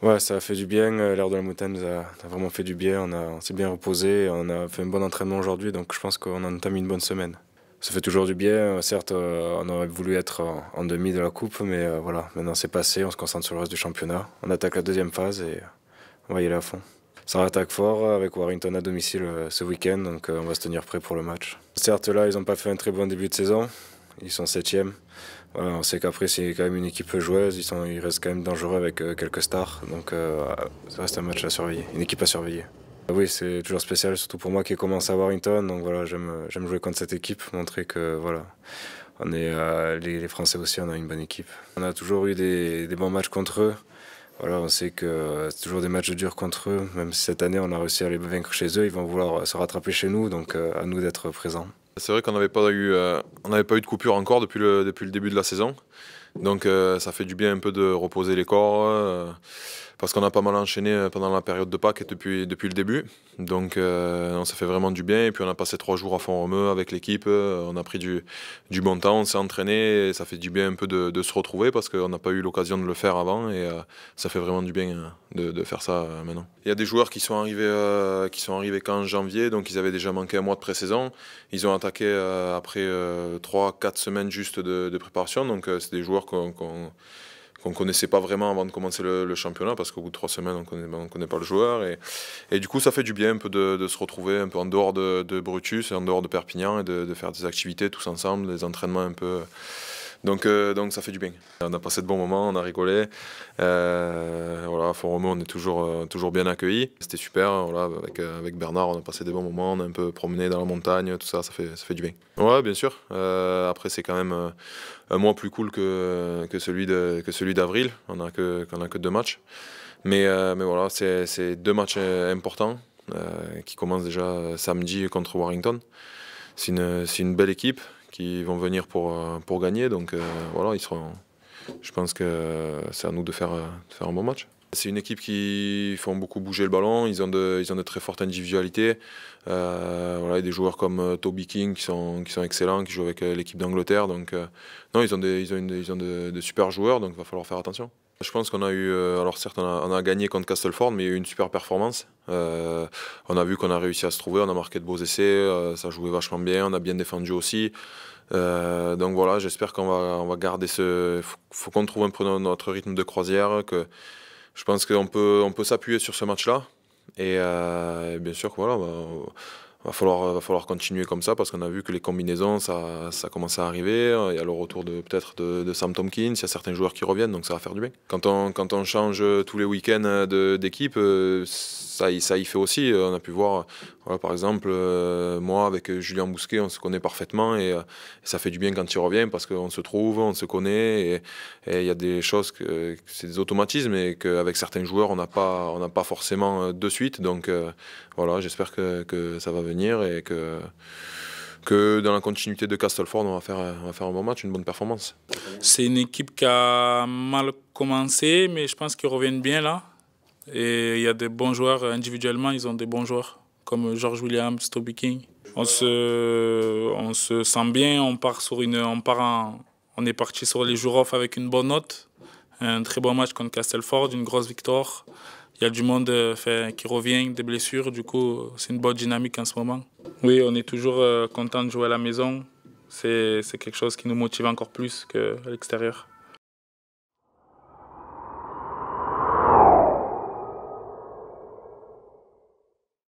Ouais, ça a fait du bien. L'air de la montagne nous a vraiment fait du bien. On s'est bien reposé. On a fait un bon entraînement aujourd'hui, donc je pense qu'on a entamé une bonne semaine. Ça fait toujours du bien. Certes, on aurait voulu être en demi de la coupe, mais voilà, maintenant c'est passé. On se concentre sur le reste du championnat. On attaque la deuxième phase et on va y aller à fond. Ça attaque fort avec Warrington à domicile ce week-end, donc on va se tenir prêt pour le match. Certes, là, ils n'ont pas fait un très bon début de saison. Ils sont septièmes. Voilà, on sait qu'après, c'est quand même une équipe joueuse. Ils restent quand même dangereux avec quelques stars. Donc, ça reste un match à surveiller, une équipe à surveiller. Oui, c'est toujours spécial, surtout pour moi qui commence à Warrington. Donc voilà, j'aime jouer contre cette équipe, montrer que voilà, on est les Français aussi, on a une bonne équipe. On a toujours eu des bons matchs contre eux. Voilà, on sait que c'est toujours des matchs durs contre eux. Même si cette année on a réussi à les vaincre chez eux, ils vont vouloir se rattraper chez nous. Donc à nous d'être présents. C'est vrai qu'on n'avait pas eu de coupure encore depuis le début de la saison. Donc ça fait du bien un peu de reposer les corps parce qu'on a pas mal enchaîné pendant la période de Pâques et depuis le début. Donc ça fait vraiment du bien. Et puis on a passé 3 jours à Font-Romeu avec l'équipe. On a pris du bon temps, on s'est entraîné. Et ça fait du bien un peu de se retrouver parce qu'on n'a pas eu l'occasion de le faire avant. Et ça fait vraiment du bien de faire ça maintenant. Il y a des joueurs qui sont arrivés qu'en janvier, donc ils avaient déjà manqué un mois de pré-saison. Ils ont attaqué après 3-4 semaines juste de préparation. Donc c'est des joueurs qu'on connaissait pas vraiment avant de commencer le championnat, parce qu'au bout de 3 semaines on connaît pas le joueur, et du coup ça fait du bien un peu de se retrouver un peu en dehors de Brutus et en dehors de Perpignan, et de faire des activités tous ensemble, des entraînements un peu. Donc ça fait du bien. On a passé de bons moments, on a rigolé. Voilà, à Font-Romeu, on est toujours bien accueillis. C'était super. Voilà, avec Bernard, on a passé des bons moments. On a un peu promené dans la montagne, tout ça, ça fait du bien. Ouais, bien sûr. Après, c'est quand même un mois plus cool que celui d'avril. On a que 2 matchs. Mais voilà, c'est 2 matchs importants qui commencent déjà samedi contre Warrington. C'est une belle équipe qui vont venir pour gagner. Donc voilà, je pense que c'est à nous de faire un bon match. C'est une équipe qui font beaucoup bouger le ballon, ils ont de très fortes individualités. Voilà, des joueurs comme Toby King qui sont excellents, qui jouent avec l'équipe d'Angleterre. Donc non, ils ont de super joueurs, donc il va falloir faire attention. Je pense qu'on a eu, alors certes on a gagné contre Castleford, mais il y a eu une super performance. On a vu qu'on a réussi à se trouver, on a marqué de beaux essais, ça jouait vachement bien, on a bien défendu aussi. Donc voilà, j'espère qu'on va garder faut qu'on trouve un peu notre rythme de croisière, que je pense qu'on peut s'appuyer sur ce match-là. Et bien sûr que voilà, va falloir continuer comme ça, parce qu'on a vu que les combinaisons, ça commence à arriver. Il y a le retour peut-être de Sam Tompkins, il y a certains joueurs qui reviennent, donc ça va faire du bien. Quand on change tous les week-ends d'équipe, ça y fait aussi. On a pu voir, voilà, par exemple, moi avec Julien Bousquet, on se connaît parfaitement, et ça fait du bien quand il revient, parce qu'on se trouve, on se connaît, et il y a des choses c'est des automatismes, et qu'avec certains joueurs on n'a pas forcément de suite. Donc voilà, j'espère que ça va venir, et que dans la continuité de Castleford, on va faire un bon match, une bonne performance. C'est une équipe qui a mal commencé, mais je pense qu'ils reviennent bien là. Et il y a des bons joueurs individuellement, ils ont des bons joueurs comme George Williams, Toby King. On se sent bien, on est parti sur les jours off avec une bonne note. Un très bon match contre Castleford, une grosse victoire. Il y a du monde qui revient, des blessures, du coup c'est une bonne dynamique en ce moment. Oui, on est toujours content de jouer à la maison. C'est quelque chose qui nous motive encore plus qu'à l'extérieur.